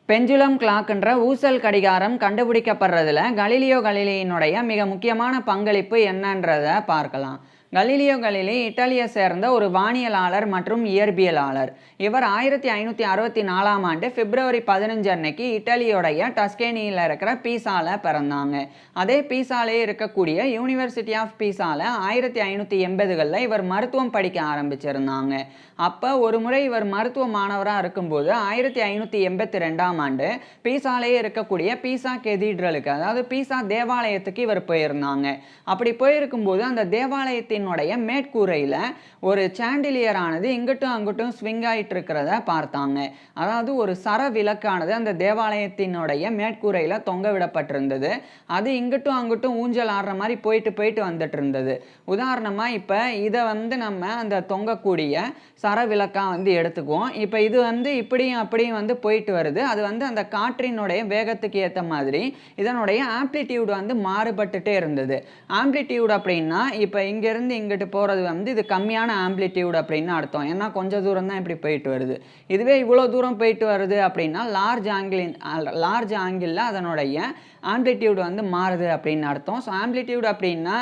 Pendulum கிளாக்ன்ற ஊசல் கடிகாரம் கண்டுபிடிக்கப்படுறதுல Galileo கலிலியினுடைய மிக முக்கியமான பங்களிப்பு என்னன்றதை பார்க்கலாம். கலீலியோ கலிலி இத்தாலியை சேர்ந்த ஒரு வானியலாளர் மற்றும் இயற்பியலாளர். இவர் 1564ஆம் ஆண்டு பிப்ரவரி 15 அன்னைக்கு இத்தாலியோடைய டஸ்கேனியில் இருக்கிற பீசால பிறந்தாங்க. அதே பீசாலே இருக்கக்கூடிய யூனிவர்சிட்டி ஆஃப் பீசால 1580களில் இவர் மருத்துவம் படிக்க ஆரம்பிச்சிருந்தாங்க. அப்போ ஒரு முறை இவர் மருத்துவ மாணவராக இருக்கும்போது 1582ஆம் ஆண்டு பீசாலே இருக்கக்கூடிய பீசா கெதீட்ரலுக்கு, அதாவது பீசா தேவாலயத்துக்கு இவர் போயிருந்தாங்க. அப்படி போயிருக்கும்போது அந்த தேவாலயத்தினுடைய மேற்கூரையில் ஒரு சாண்டிலியர் ஆனது இங்கிட்டும் அங்கிட்டும் ஸ்விங் ஆகிட்டு இருக்கிறத பார்த்தாங்க. அதாவது ஒரு சர விளக்கானது அந்த தேவாலயத்தினுடைய மேற்கூரையில் தொங்க விடப்பட்டிருந்தது. அது இங்கிட்டும் அங்கிட்டும் ஊஞ்சல் ஆடுற மாதிரி போயிட்டு போயிட்டு வந்துட்டு இருந்தது. உதாரணமாக இப்போ இதை நம்ம அந்த தொங்கக்கூடிய சர விளக்காக எடுத்துக்குவோம். இப்போ இது இப்படியும் அப்படியும் போயிட்டு வருது. அது அந்த காற்றினுடைய வேகத்துக்கு ஏற்ற மாதிரி இதனுடைய ஆம்ப்ளிடியூட் மாறுபட்டுட்டே இருந்தது. ஆம்ப்ளிடியூட் அப்படின்னா இப்போ இங்கேருந்து இங்கிட்டு போகிறது இது கம்மியான ஆம்ப்ளிடியூட் அப்படின்னு அர்த்தம். ஏன்னா கொஞ்சம் தூரம் தான் இப்படி போயிட்டு வருது. இதுவே இவ்வளோ தூரம் போயிட்டு வருது அப்படின்னா லார்ஜ் ஆங்கிளில் அதனுடைய ஆம்ப்ளிடியூட் மாறுது அப்படின்னு அர்த்தம். ஸோ ஆம்ப்ளிடியூட் அப்படின்னா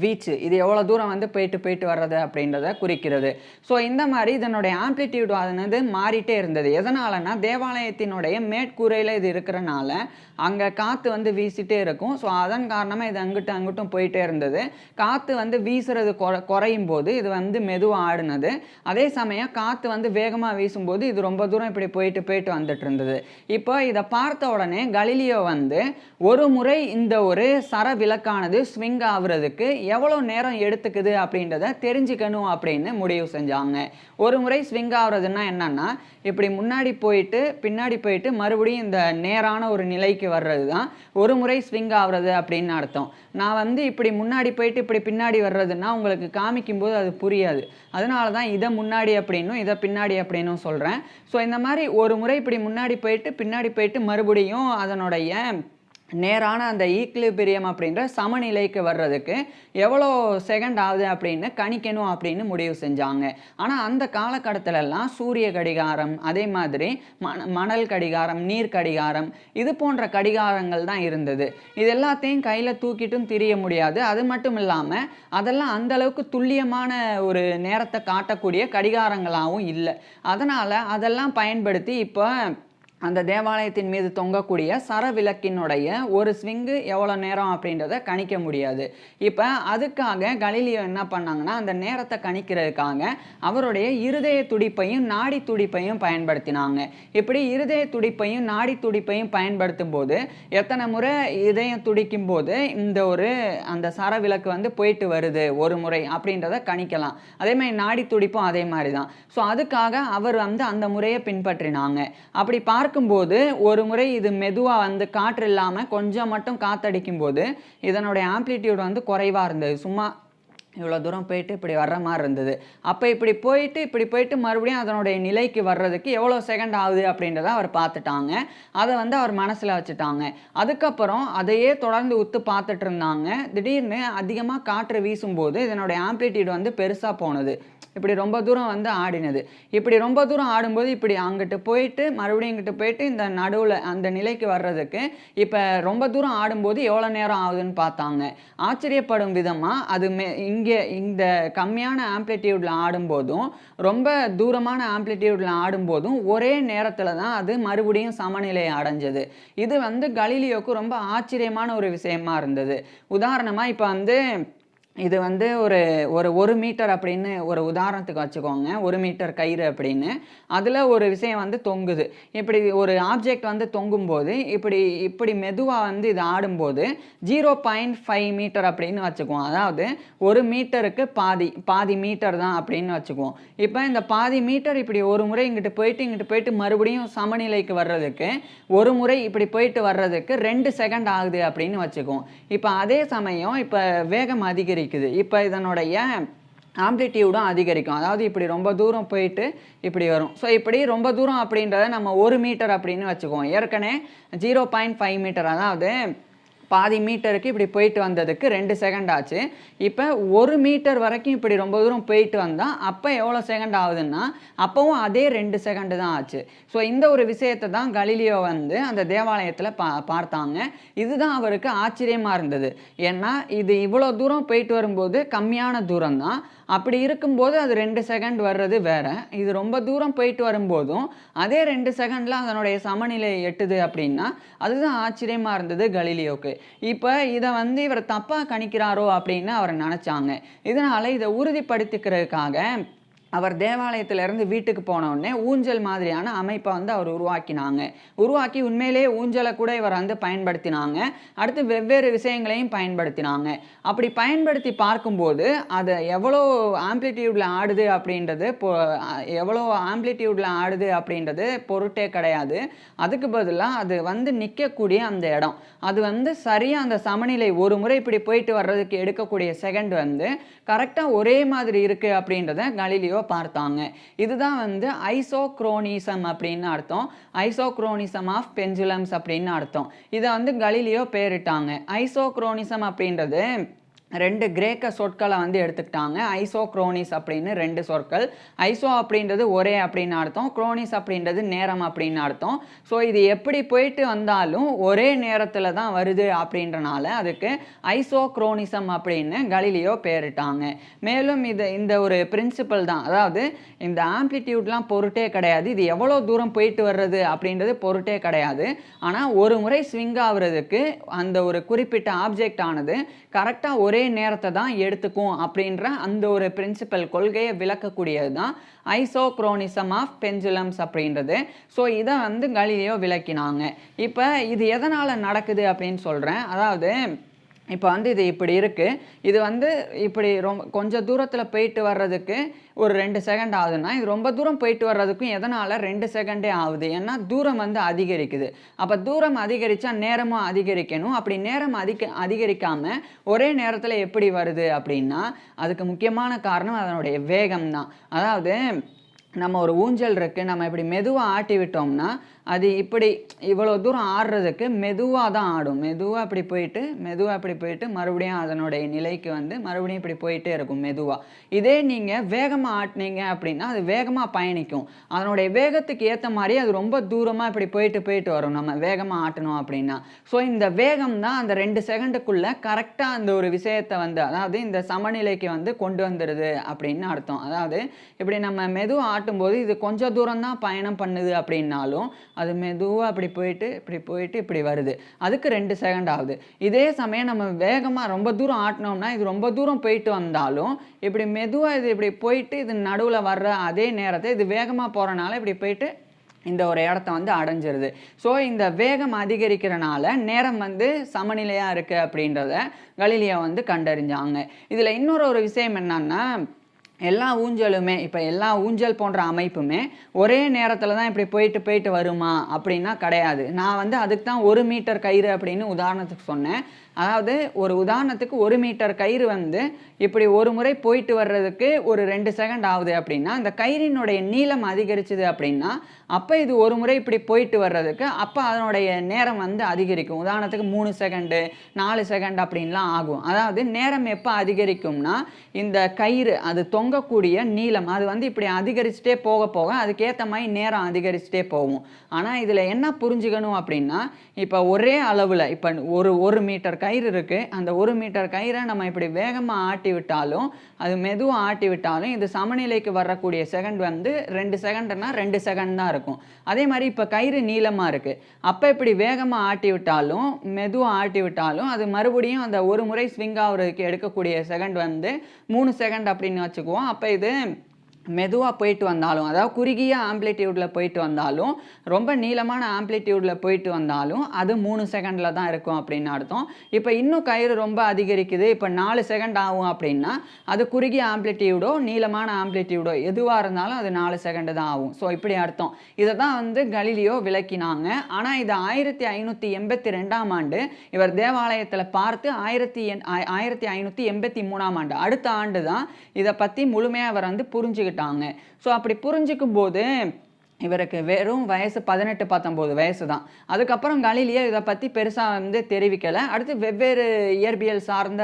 வீச்சு, இது எவ்வளோ தூரம் போயிட்டு வர்றது அப்படின்றத குறிக்கிறது. ஸோ இந்த மாதிரி இதனுடைய ஆம்ப்ளிடியூட் மாறிட்டே இருந்தது. எதனாலனா தேவாலயத்தினுடைய மேற்கூரையில் இது இருக்கிறனால அங்கே காற்று வீசிட்டே இருக்கும். ஸோ அதன் காரணமாக இது அங்கிட்டும் போயிட்டே இருந்தது. காற்று வீசுறது குறையும் போது இது மெதுவாக ஆடினது. அதே சமயம் காற்று வேகமாக வீசும்போது இது ரொம்ப தூரம் இப்படி போயிட்டு வந்துட்டு இருந்தது. இப்போ இதை பார்த்த உடனே கலீலியோ ஒரு முறை இந்த ஒரு சர விளக்கானது ஸ்விங் ஆகுறதுக்கு எவ்வளோ நேரம் எடுத்துக்குது அப்படின்றத தெரிஞ்சுக்கணும் அப்படின்னு முடிவு செஞ்சாங்க. ஒரு முறை ஸ்விங் ஆகுறதுன்னா என்னன்னா, இப்படி முன்னாடி போயிட்டு பின்னாடி போயிட்டு மறுபடியும் இந்த நேரான ஒரு நிலைக்கு வர்றது தான் ஒரு முறை ஸ்விங் ஆகுறது அப்படின்னு அர்த்தம். நான் இப்படி முன்னாடி போயிட்டு இப்படி பின்னாடி வர்றதுன்னா உங்களுக்கு காமிக்கும்போது அது புரியாது. அதனால தான் இதை முன்னாடி அப்படின்னும் இதை பின்னாடி அப்படின்னும் சொல்கிறேன். ஸோ இந்த மாதிரி ஒரு முறை இப்படி முன்னாடி போயிட்டு பின்னாடி போயிட்டு மறுபடியும் அதனுடைய நேரான அந்த ஈக்லிபிரியம் அப்படின்ற சமநிலைக்கு வர்றதுக்கு எவ்வளோ செகண்ட் ஆகுது அப்படின்னு கணிக்கணும் அப்படின்னு முடிவு செஞ்சாங்க. ஆனால் அந்த காலகட்டத்திலெல்லாம் சூரிய கடிகாரம், அதே மாதிரி மணல் கடிகாரம், நீர் கடிகாரம், இது போன்ற கடிகாரங்கள் தான் இருந்தது. இது எல்லாத்தையும் கையில் தூக்கிட்டும் திரிய முடியாது. அது மட்டும் இல்லாமல் அதெல்லாம் அந்தளவுக்கு துல்லியமான ஒரு நேரத்தை காட்டக்கூடிய கடிகாரங்களாகவும் இல்லை. அதனால் அதெல்லாம் பயன்படுத்தி இப்போ அந்த தேவாலயத்தின் மீது தொங்கக்கூடிய சர விளக்கினுடைய ஒரு ஸ்விங்கு எவ்வளோ நேரம் அப்படின்றத கணிக்க முடியாது. இப்போ அதுக்காக கலீலியோ என்ன பண்ணாங்கன்னா, அந்த நேரத்தை கணிக்கிறதுக்காக அவருடைய இருதய துடிப்பையும் நாடி துடிப்பையும் பயன்படுத்தினாங்க. இப்படி இருதய துடிப்பையும் நாடி துடிப்பையும் பயன்படுத்தும் போது எத்தனை முறை இதயம் துடிக்கும் போது இந்த அந்த சர விளக்கு போயிட்டு வருது ஒரு முறை அப்படின்றத கணிக்கலாம். அதே மாதிரி நாடி துடிப்பும் அதே மாதிரி தான். ஸோ அதுக்காக அவர் அந்த முறையை பின்பற்றினாங்க. அப்படி பார்க்கும்போது ஒரு முறை இது மெதுவாக காற்று இல்லாமல் கொஞ்சம் மட்டும் காற்றடிக்கும் போது இதனுடைய ஆம்ப்ளிடியூட் குறைவாக இருந்தது. சும்மா இவ்வளோ தூரம் போயிட்டு இப்படி வர்ற மாதிரி இருந்தது. அப்போ இப்படி போயிட்டு மறுபடியும் அதனுடைய நிலைக்கு வர்றதுக்கு எவ்வளோ செகண்ட் ஆகுது அப்படின்றத அவர் பார்த்துட்டாங்க. அதை அவர் மனசில் வச்சுட்டாங்க. அதுக்கப்புறம் அதையே தொடர்ந்து உத்து பார்த்துட்டு இருந்தாங்க. திடீர்னு அதிகமாக காற்று வீசும்போது இதனுடைய ஆம்ப்ளிடியூட் பெருசாக போனது. இப்படி ரொம்ப தூரம் ஆடினது. இப்படி ரொம்ப தூரம் ஆடும்போது இப்படி அங்கிட்டு போயிட்டு மறுபடியும் இங்கிட்டு போயிட்டு இந்த நடுவில் அந்த நிலைக்கு வர்றதுக்கு இப்போ ரொம்ப தூரம் ஆடும்போது எவ்வளோ நேரம் ஆகுதுன்னு பார்த்தாங்க. ஆச்சரியப்படும் விதமாக அது இங்கே இந்த கம்மியான ஆம்ப்ளிடியூடில் ஆடும்போதும் ரொம்ப தூரமான ஆம்ப்ளிடியூடில் ஆடும்போதும் ஒரே நேரத்தில் தான் அது மறுபடியும் சமநிலை அடைஞ்சது. இது கலீலியோவுக்கு ரொம்ப ஆச்சரியமான ஒரு விஷயமா இருந்தது. உதாரணமாக இப்போ இது ஒரு மீட்டர் அப்படின்னு ஒரு உதாரணத்துக்கு வச்சுக்கோங்க. 1 மீட்டர் கயிறு அப்படின்னு அதில் ஒரு விஷயம் தொங்குது. இப்படி ஒரு ஆப்ஜெக்ட் தொங்கும்போது இப்படி மெதுவாக இது ஆடும்போது 0.5 மீட்டர் அப்படின்னு வச்சுக்குவோம். அதாவது 1 மீட்டருக்கு பாதி மீட்டர் தான் அப்படின்னு வச்சுக்குவோம். இப்போ இந்த பாதி மீட்டர் இப்படி ஒரு முறை இங்கிட்டு போயிட்டு மறுபடியும் சமநிலைக்கு வர்றதுக்கு ஒரு முறை இப்படி போயிட்டு வர்றதுக்கு 2 செகண்ட் ஆகுது அப்படின்னு வச்சுக்குவோம். இப்போ அதே சமயம் இப்போ வேகம் அதிகரிக்குது. இப்போ இதனுடைய ஆம்ப்ளிடியூடும் அதிகரிக்கும். அதாவது இப்படி ரொம்ப தூரம் போயிட்டு இப்படி வரும். ஸோ இப்படி ரொம்ப தூரம் அப்படின்றத நம்ம 1 மீட்டர் அப்படின்னு வச்சுக்குவோம். ஏற்கனவே 0.5 மீட்டர், அதாவது பாதி மீட்டருக்கு இப்படி போயிட்டு வந்ததுக்கு 2 செகண்ட் ஆச்சு. இப்போ 1 மீட்டர் வரைக்கும் இப்படி ரொம்ப தூரம் போயிட்டு வந்தால் அப்போ எவ்வளோ செகண்ட் ஆகுதுன்னா அப்போவும் அதே 2 செகண்டு தான் ஆச்சு. ஸோ இந்த ஒரு விஷயத்தை தான் கலீலியோ வந்து அந்த தேவாலயத்தில் பார்த்தாங்க. இதுதான் அவருக்கு ஆச்சரியமாக இருந்தது. ஏன்னா இது இவ்வளோ தூரம் போயிட்டு வரும்போது கம்மியான தூரம் தான். அப்படி இருக்கும்போது அது 2 செகண்ட் வர்றது வேற. இது ரொம்ப தூரம் போயிட்டு வரும்போதும் அதே 2 செகண்டில் அதனுடைய சமநிலை எட்டுது அப்படின்னா அதுதான் ஆச்சரியமாக இருந்தது கலீலியோவுக்கு. இப்போ இதை வந்து இவர் தப்பாக கணிக்கிறாரோ அப்படின்னு அவர் நினச்சாங்க. இதனால் இதை உறுதிப்படுத்திக்கிறதுக்காக அவர் தேவாலயத்திலேருந்து வீட்டுக்கு போனவுடனே ஊஞ்சல் மாதிரியான அமைப்பை வந்து அவர் உருவாக்கி உண்மையிலேயே ஊஞ்சலை கூட இவர் வந்து பயன்படுத்தினாங்க. அடுத்து வெவ்வேறு விஷயங்களையும் பயன்படுத்தினாங்க. அப்படி பயன்படுத்தி பார்க்கும்போது அதை எவ்வளோ ஆம்ப்ளிடியூடில் ஆடுது அப்படின்றது பொருட்டே கிடையாது. அதுக்கு பதிலாக அது வந்து நிற்கக்கூடிய அந்த இடம் அது வந்து சரியாக அந்த சமநிலை ஒரு முறை இப்படி போயிட்டு வர்றதுக்கு எடுக்கக்கூடிய செகண்ட் வந்து கரெக்டாக ஒரே மாதிரி இருக்குது அப்படின்றத கலீலியோ பார்த்தாங்க. இதுதான் வந்து ஐசோக்ரோனிசம் அப்படின்னு அர்த்தம். ஐசோக்ரோனிசம் ஆஃப் பெண்டுலம்ஸ் அப்படின்னு அர்த்தம். இதை வந்து கலீலியோ பேரிட்டாங்க. ஐசோக்ரோனிசம் அப்படின்றது 2 கிரேக்க சொற்களை வந்து எடுத்துக்கிட்டாங்க. ஐசோக்ரோனிஸ் அப்படின்னு 2 சொற்கள். ஐசோ அப்படின்றது ஒரே அப்படின்னு அர்த்தம், குரோனிஸ் அப்படின்றது நேரம் அப்படின்னு அர்த்தம். ஸோ இது எப்படி போயிட்டு வந்தாலும் ஒரே நேரத்தில் தான் வருது அப்படின்றனால அதுக்கு ஐசோக்ரோனிசம் அப்படின்னு கலீலியோ பேரிட்டாங்க. மேலும் இந்த ஒரு பிரின்சிபல் தான், அதாவது இந்த ஆம்ப்ளிடியூட்லாம் பொருட்டே கிடையாது, இது எவ்வளோ தூரம் போயிட்டு வர்றது அப்படின்றது பொருட்டே கிடையாது. ஆனால் ஒரு முறை ஸ்விங் ஆகுறதுக்கு அந்த ஒரு குறிப்பிட்ட ஆப்ஜெக்ட் ஆனது கரெக்டாக ஒரே நேரத்தை தான் எடுத்துக்கும் அப்படின்ற அந்த ஒரு பிரின்சிபல் கொள்கையை விளக்கக்கூடியது தான் ஐசோக்ரோனிசம் ஆஃப் பெண்டுலம்ஸ் அப்படின்றது. ஸோ இதை வந்து கலீலியோ விளக்கினாங்க. இப்போ இது எதனால் நடக்குது அப்படின்னு சொல்கிறேன். அதாவது இப்போ வந்து இது இப்படி இருக்குது, இது வந்து இப்படி கொஞ்சம் தூரத்தில் போயிட்டு வர்றதுக்கு ஒரு 2 செகண்ட் ஆகுதுன்னா இது ரொம்ப தூரம் போயிட்டு வர்றதுக்கும் எதனால் 2 செகண்டே ஆகுது? ஏன்னா தூரம் வந்து அதிகரிக்குது. அப்போ தூரம் அதிகரித்தா நேரமும் அதிகரிக்கணும். அப்படி நேரம் அதிகரிக்காமல் ஒரே நேரத்தில் எப்படி வருது அப்படின்னா அதுக்கு முக்கியமான காரணம் அதனுடைய வேகம் தான். அதாவது நம்ம ஒரு ஊஞ்சல் இருக்குது, நம்ம இப்படி மெதுவாக ஆட்டி விட்டோம்னா அது இப்படி இவ்வளோ தூரம் ஆடுறதுக்கு மெதுவாக தான் ஆடும். மெதுவாக இப்படி போயிட்டு மறுபடியும் அதனுடைய நிலைக்கு வந்து மறுபடியும் இப்படி போயிட்டே இருக்கும் மெதுவாக. இதே நீங்கள் வேகமாக ஆட்டினீங்க அப்படின்னா அது வேகமாக பயணிக்கும். அதனுடைய வேகத்துக்கு ஏற்ற மாதிரி அது ரொம்ப தூரமாக இப்படி போயிட்டு வரும் நம்ம வேகமாக ஆட்டணும் அப்படின்னா. ஸோ இந்த வேகம் தான் அந்த 2 செகண்டுக்குள்ளே கரெக்டாக அந்த ஒரு விஷயத்தை வந்து, அதாவது இந்த சமநிலைக்கு வந்து கொண்டு வந்துடுது அப்படின்னு அர்த்தம். அதாவது இப்படி நம்ம மெதுவாக ஆட்டும்போது இது கொஞ்சம் தூரம் தான் பயணம் பண்ணுது அப்படின்னாலும் அது மெதுவாக அப்படி போயிட்டு இப்படி வருது. அதுக்கு 2 செகண்ட் ஆகுது. இதே சமயம் நம்ம வேகமாக ரொம்ப தூரம் ஆட்டினோம்னா இது ரொம்ப தூரம் போயிட்டு வந்தாலும் இப்படி மெதுவாக இது இப்படி போயிட்டு இது நடுவில் வர்ற அதே நேரத்தை இது வேகமாக போகிறனால இப்படி போயிட்டு இந்த ஒரு இடத்த வந்து அடைஞ்சிருது. ஸோ இந்த வேகம் அதிகரிக்கிறனால நேரம் வந்து சமநிலையாக இருக்குது அப்படின்றத கலீலியோ வந்து கண்டறிஞ்சாங்க. இதில் இன்னொரு விஷயம் என்னன்னா, எல்லா ஊஞ்சலுமே இப்போ எல்லா ஊஞ்சல் போன்ற அமைப்புமே ஒரே நேரத்தில் தான் இப்படி போயிட்டு வருமா அப்படின்னா கிடையாது. நான் வந்து அதுக்கு தான் 1 மீட்டர் கயிறு அப்படின்னு உதாரணத்துக்கு சொன்னேன். அதாவது ஒரு உதாரணத்துக்கு 1 மீட்டர் கயிறு வந்து இப்படி ஒரு முறை போயிட்டு வர்றதுக்கு ஒரு 2 செகண்ட் ஆகுது அப்படின்னா அந்த கயிறினுடைய நீளம் அதிகரிச்சுது அப்படின்னா அப்போ இது ஒரு முறை இப்படி போயிட்டு வர்றதுக்கு அப்போ அதனுடைய நேரம் வந்து அதிகரிக்கும். உதாரணத்துக்கு 3 செகண்டு 4 செகண்ட் அப்படின்லாம் ஆகும். அதாவது நேரம் எப்போ அதிகரிக்கும்னா இந்த கயிறு அது தொங்கக்கூடிய நீளம் அது வந்து இப்படி அதிகரிச்சுட்டே போக அதுக்கேற்ற மாதிரி நேரம் அதிகரிச்சுட்டே போகும். ஆனால் இதில் என்ன புரிஞ்சுக்கணும் அப்படின்னா இப்போ ஒரே அளவில் இப்போ ஒரு மீட்டர் கயிறு இருக்குது, அந்த 1 மீட்டர் கயிறை நம்ம இப்படி வேகமாக ஆட்டி விட்டாலும் அது மெதுவாக ஆட்டி விட்டாலும் இது சமநிலைக்கு வரக்கூடிய செகண்ட் வந்து 2 செகண்ட்னா 2 செகண்ட் தான் இருக்கும். அதே மாதிரி இப்போ கயிறு நீளமாக இருக்குது, அப்போ இப்படி வேகமாக ஆட்டி விட்டாலும் மெதுவாக ஆட்டி விட்டாலும் அது மறுபடியும் அந்த ஒரு முறை ஸ்விங் ஆகுறதுக்கு எடுக்கக்கூடிய செகண்ட் வந்து 3 செகண்ட் அப்படின்னு வச்சுக்குவோம். அப்போ இது மெதுவாக போயிட்டு வந்தாலும், அதாவது குறுகிய ஆம்ப்ளிடியூடில் போயிட்டு வந்தாலும் ரொம்ப நீளமான ஆம்ப்ளிடியூடில் போயிட்டு வந்தாலும் அது 3 செகண்டில் தான் இருக்கும் அப்படின்னு அர்த்தம். இப்போ இன்னும் கயிறு ரொம்ப அதிகரிக்குது, இப்போ 4 செகண்ட் ஆகும் அப்படின்னா அது குறுகிய ஆம்ப்ளிடியூடோ நீளமான ஆம்ப்ளிடியூடோ எதுவாக இருந்தாலும் அது 4 செகண்டு தான் ஆகும். ஸோ இப்படி அர்த்தம். இதை தான் வந்து கலீலியோ விளக்கினாங்க. ஆனால் இது 1582ஆம் ஆண்டு இவர் தேவாலயத்தில் பார்த்து 1583ஆம் ஆண்டு அடுத்த ஆண்டு தான் இதை பற்றி முழுமையாக அவர் வந்து புரிஞ்சுக்கிட்டாங்க. ஸோ அப்படி புரிஞ்சிக்கும் போது இவருக்கு வெறும் வயசு 18, 19 வயசு தான். அதுக்கப்புறம் கலீலியோ இத பத்தி பெருசா தெரிவிக்கல. அடுத்து வெவ்வேறு இயற்பியல் சார்ந்த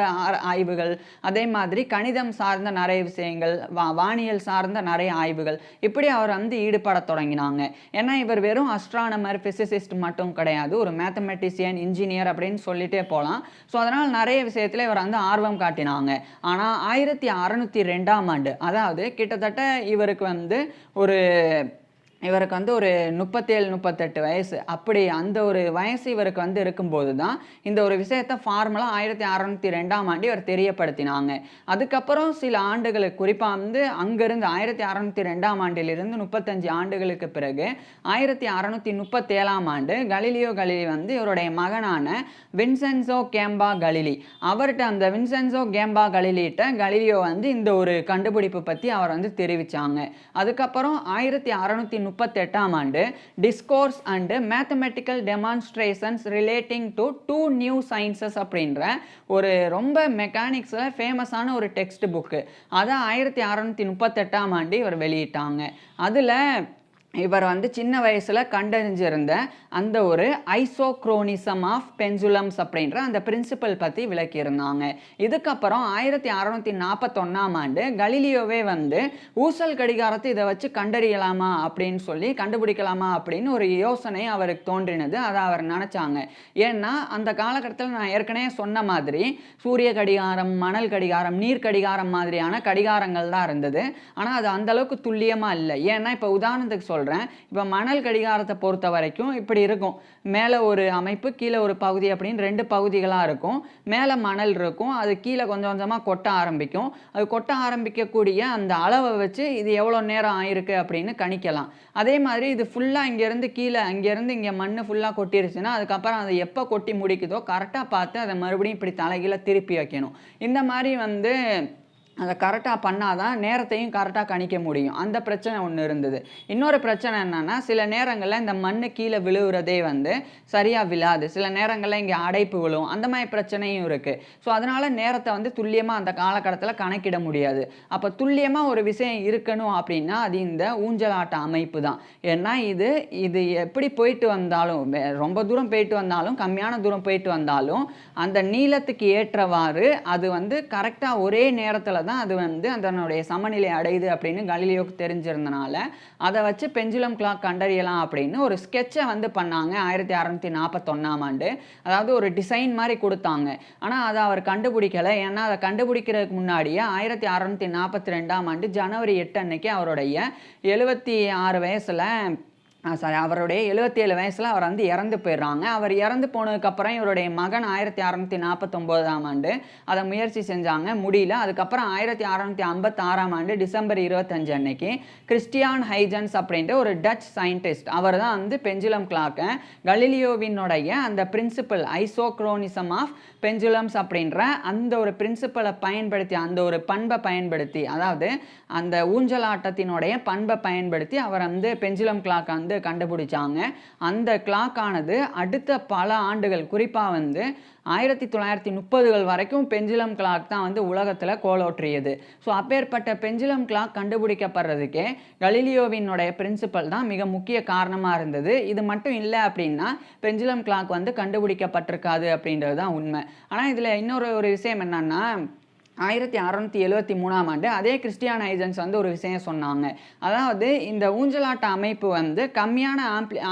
ஆய்வுகள், அதே மாதிரி கணிதம் சார்ந்த நெறைய விஷயங்கள், வானியல் சார்ந்த நெறைய ஆய்வுகள், இப்படி அவர் ஈடுபடத் தொடங்கினாங்க. ஏன்னா இவர் வெறும் அஸ்ட்ரானமர், பிசிசிஸ்ட் மட்டும் கிடையாது. ஒரு மேத்தமெட்டிஷியன், இன்ஜினியர் அப்படின்னு சொல்லிட்டே போலாம். ஸோ அதனால நெறைய விஷயத்துல இவர் ஆர்வம் காட்டினாங்க. ஆனா 1602ஆம் ஆண்டு, அதாவது கிட்டத்தட்ட இவருக்கு ஒரு ஒரு 37, 38 வயசு. அப்படி அந்த ஒரு வயசு இவருக்கு இருக்கும்போது தான், இந்த ஒரு விஷயத்த ஃபார்மலா 1602ஆம் ஆண்டு இவர் தெரியப்படுத்தினாங்க. அதுக்கப்புறம் சில ஆண்டுகளுக்கு குறிப்பா அங்கிருந்து 1602ஆம் ஆண்டிலிருந்து 35 ஆண்டுகளுக்கு பிறகு 1637ஆம் ஆண்டு கலீலியோ கலிலி இவருடைய மகனான வின்சென்சோ கேம்பா கலிலி, அவர்ட்ட அந்த வின்சென்சோ கேம்பா கலிலிட்ட கலீலியோ இந்த ஒரு கண்டுபிடிப்பு பத்தி அவர் தெரிவிச்சாங்க. அதுக்கப்புறம் 1638ஆம் ஆண்டு discourse and mathematical demonstrations relating to 2 new sciences அப்படின்ற ஒரு ரொம்ப மெக்கானிக்ஸ்ல ஃபேமஸான ஒரு டெக்ஸ்ட் புக்கு, அதை 1638ஆம் ஆண்டு இவர் வெளியிட்டாங்க. அதுல இவர் சின்ன வயசுல கண்டறிஞ்சிருந்த அந்த ஒரு ஐசோக்ரோனிசம் ஆஃப் பென்சுலம்ஸ் அப்படின்ற அந்த பிரின்சிபல் பத்தி விளக்கியிருந்தாங்க. இதுக்கப்புறம் 1641ஆம் ஆண்டு கலீலியோவே ஊசல் கடிகாரத்தை இதை வச்சு கண்டறியலாமா அப்படின்னு சொல்லி கண்டுபிடிக்கலாமா அப்படின்னு ஒரு யோசனை அவருக்கு தோன்றினது. அதை அவர் நினைச்சாங்க. ஏன்னா அந்த காலகட்டத்தில் நான் ஏற்கனவே சொன்ன மாதிரி சூரிய கடிகாரம், மணல் கடிகாரம், நீர் கடிகாரம் மாதிரியான கடிகாரங்கள் தான் இருந்தது. ஆனா அது அந்த அளவுக்கு துல்லியமா இல்லை. ஏன்னா இப்ப உதாரணத்துக்கு சொல்றேன், இப்ப மணல் கடிகாரத்தை பொறுத்த வரைக்கும் இப்படி இருக்கும். மேல ஒரு அமைப்பு, கீழே ஒரு பகுதி அப்படின்னு 2 பகுதிகளா இருக்கும். மேல மணல் இருக்கும், அது கீழே கொஞ்சம் கொஞ்சமா கொட்ட ஆரம்பிக்கும். அது கொட்ட ஆரம்பிக்கக்கூடிய அந்த அளவை வச்சு இது எவ்வளவு நேரம் ஆயிருக்கு அப்படின்னு கணிக்கலாம். அதே மாதிரி இது ஃபுல்லா இங்கிருந்து கீழே, அங்கிருந்து இங்க மண்ணு ஃபுல்லா கொட்டிருச்சுன்னா அதுக்கப்புறம் அதை எப்ப கொட்டி முடிக்குதோ கரெக்டா பார்த்து அதை மறுபடியும் இப்படி தலைகீழ திருப்பி வைக்கணும். இந்த மாதிரி அதை கரெக்டாக பண்ணாதான் நேரத்தையும் கரெக்டாக கணிக்க முடியும். அந்த பிரச்சனை ஒன்று இருந்தது. இன்னொரு பிரச்சனை என்னன்னா, சில நேரங்களில் இந்த மண்ணு கீழே விழுவுறதே சரியாக விழாது. சில நேரங்களில் இங்கே அடைப்பு விழும். அந்த மாதிரி பிரச்சனையும் இருக்குது. ஸோ அதனால நேரத்தை துல்லியமாக அந்த காலகட்டத்தில் கணக்கிட முடியாது. அப்போ துல்லியமாக ஒரு விஷயம் இருக்கணும் அப்படின்னா அது இந்த ஊஞ்சலாட்ட அமைப்பு தான். ஏன்னா இது எப்படி போயிட்டு வந்தாலும், ரொம்ப தூரம் போயிட்டு வந்தாலும், கம்மியான தூரம் போயிட்டு வந்தாலும் அந்த நீளத்துக்கு ஏற்றவாறு அது கரெக்டாக ஒரே நேரத்தில் தான் அது அதனுடைய சமநிலை அடையுது அப்படின்னு கலீலியோக்கு தெரிஞ்சிருந்தனால அதை வச்சு பெண்டுலம் கிளாக் கண்டறியலாம் அப்படின்னு ஒரு ஸ்கெட்சை பண்ணாங்க 1641ஆம் ஆண்டு. அதாவது ஒரு டிசைன் மாதிரி கொடுத்தாங்க. ஆனால் அதை அவர் கண்டுபிடிக்கலை. ஏன்னா அதை கண்டுபிடிக்கிறதுக்கு முன்னாடியே 1642ஆம் ஆண்டு ஜனவரி 8 அன்னைக்கு அவருடைய 76 வயசுல அவருடைய 77 வயசுல அவர் இறந்து போயிடுறாங்க. அவர் இறந்து போனதுக்கப்புறம் இவருடைய மகன் 1649ஆம் ஆண்டு அதை முயற்சி செஞ்சாங்க, முடியல. அதுக்கப்புறம் 1656ஆம் ஆண்டு டிசம்பர் 25 அன்னைக்கு கிறிஸ்டியான் ஹைஜன்ஸ் அப்படின்ற ஒரு டச் சயின்டிஸ்ட், அவர் தான் பெண்டுலம் கிளாக்கை கலீலியோவினுடைய அந்த பிரின்சிபல் ஐசோக்ரோனிசம் ஆஃப் பெண்டுலம்ஸ் அப்படின்ற அந்த ஒரு பிரின்சிபலை பயன்படுத்தி, அந்த ஒரு பண்பை பயன்படுத்தி, அதாவது அந்த ஊஞ்சலாட்டத்தினுடைய பண்பை பயன்படுத்தி அவர் பெண்டுலம் கிளாக் கண்டுபிடிச்சாங்க. அந்த கிளாக் ஆனது அடுத்த பல ஆண்டுகள், குறிப்பா 1930கள் வரைக்கும் பெண்டுலம் கிளாக் தான் உலகத்துல கோலோற்றியது. ஸோ அப்பேற்பட்ட பெண்டுலம் கிளாக் கண்டுபிடிக்கப்படுறதுக்கே கலீலியோவினுடைய பிரின்சிபல் தான் மிக முக்கிய காரணமா இருந்தது. இது மட்டும் இல்லை அப்படின்னா பெண்டுலம் கிளாக் கண்டுபிடிக்கப்பட்டிருக்காது அப்படின்றது தான் உண்மை. ஆனா இதுல இன்னொரு ஒரு விஷயம் என்னன்னா, 1673ஆம் ஆண்டு அதே கிறிஸ்டியான் ஹைஜன்ஸ் ஒரு விஷயம் சொன்னாங்க. அதாவது இந்த ஊஞ்சலாட்ட அமைப்பு கம்மியான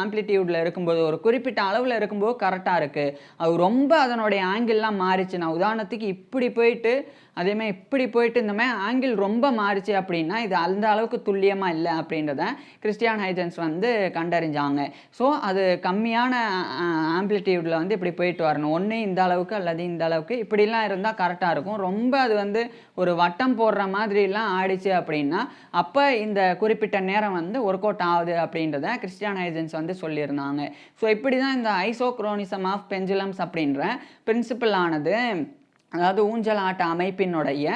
ஆம்ப்ளிடியூட்ல இருக்கும்போது, ஒரு குறிப்பிட்ட அளவில் இருக்கும்போது கரெக்டாக இருக்குது. அது ரொம்ப அதனுடைய ஆங்கிள்லாம் மாறிச்சுன்னா, உதாரணத்துக்கு இப்படி போயிட்டு அதேமாதிரி இப்படி போயிட்டு இந்த மாதிரி ஆங்கிள் ரொம்ப மாறிச்சு அப்படின்னா இது அந்த அளவுக்கு துல்லியமாக இல்லை அப்படின்றத கிறிஸ்டியான் ஹைஜன்ஸ் கண்டறிஞ்சாங்க. ஸோ அது கம்மியான ஆம்ப்ளிடியூடில் இப்படி போயிட்டு வரணும். ஒன்று இந்த அளவுக்கு அல்லது இந்த அளவுக்கு இப்படிலாம் இருந்தால் கரெக்டாக இருக்கும். ரொம்ப அது ஒரு வட்டம் போடுற மாதிரிலாம் ஆடிச்சு அப்படின்னா அப்போ இந்த குறிப்பிட்ட நேரம் ஒர்க் அவுட் ஆகுது அப்படின்றத கிறிஸ்டியான் ஹைஜன்ஸ் சொல்லியிருந்தாங்க. ஸோ இப்படி தான் இந்த ஐசோக்ரோனிசம் ஆஃப் பெண்டுலம்ஸ் அப்படின்ற பிரின்சிபல் ஆனது அதாவது ஊஞ்சல் ஆட்ட அமைப்பினுடைய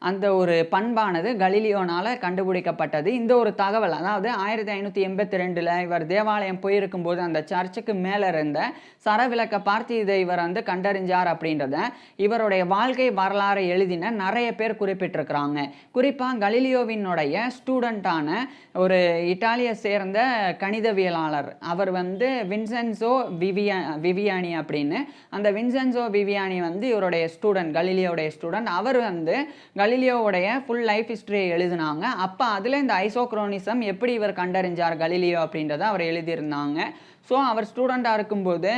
அந்த ஒரு பண்பானது கலீலியோனால் கண்டுபிடிக்கப்பட்டது. இந்த ஒரு தகவல் அதாவது 1582 இவர் தேவாலயம் போயிருக்கும்போது அந்த சர்ச்சுக்கு மேலே இருந்த சரவிளக்கை பார்த்து இதை இவர் வந்து கண்டறிஞ்சார் அப்படின்றத இவருடைய வாழ்க்கை வரலாறு எழுதின நிறைய பேர் குறிப்பிட்டிருக்கிறாங்க. குறிப்பாக கலீலியோவினுடைய ஸ்டூடெண்ட்டான ஒரு இட்டாலியை சேர்ந்த கணிதவியலாளர் அவர் வந்து வின்சென்சோ விவியானி அப்படின்னு. அந்த வின்சென்சோ விவியானி வந்து இவருடைய ஸ்டூடெண்ட், கலீலியோடைய ஸ்டூடெண்ட். அவர் வந்து கலீலியோவுடைய ஃபுல் லைஃப் ஹிஸ்டரியை எழுதினாங்க. அப்போ அதில் இந்த ஐசோக்ரோனிசம் எப்படி இவர் கண்டறிஞ்சார் கலீலியோ அப்படின்றத அவர் எழுதியிருந்தாங்க. ஸோ அவர் ஸ்டூடெண்ட்டாக இருக்கும்போது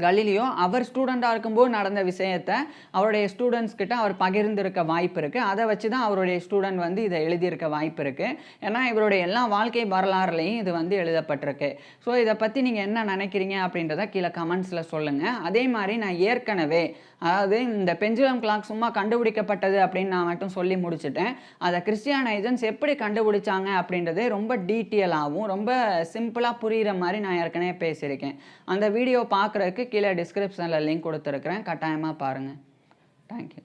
கலீலியோ அவர் ஸ்டூடெண்ட்டாக இருக்கும்போது நடந்த விஷயத்தை அவருடைய ஸ்டூடெண்ட்ஸ் கிட்ட அவர் பகிர்ந்திருக்க வாய்ப்பு இருக்குது. அதை வச்சு தான் அவருடைய ஸ்டூடெண்ட் வந்து இதை எழுதியிருக்க வாய்ப்பு இருக்குது. ஏன்னா இவருடைய எல்லா வாழ்க்கை வரலாறுலையும் இது வந்து எழுதப்பட்டிருக்கு. ஸோ இதை பற்றி நீங்கள் என்ன நினைக்கிறீங்க அப்படின்றத கீழே கமெண்ட்ஸில் சொல்லுங்கள். அதே மாதிரி நான் ஏற்கனவே அதாவது இந்த பெண்டுலம் கிளாக் சும்மா கண்டுபிடிக்கப்பட்டது அப்படின்னு நான் மட்டும் சொல்லி முடிச்சுட்டேன். அதை கிறிஸ்டியன் ஏஜென்ட்ஸ் எப்படி கண்டுபிடிச்சாங்க அப்படின்றது ரொம்ப டீட்டெயிலாகவும் ரொம்ப சிம்பிளாக புரிகிற மாதிரி நான் ஏற்கனவே பேசியிருக்கேன். அந்த வீடியோ பார்க்குறதுக்கு கீழே டிஸ்கிரிப்ஷனில் லிங்க் கொடுத்துருக்குறேன். கட்டாயமாக பாருங்கள். தேங்க்யூ.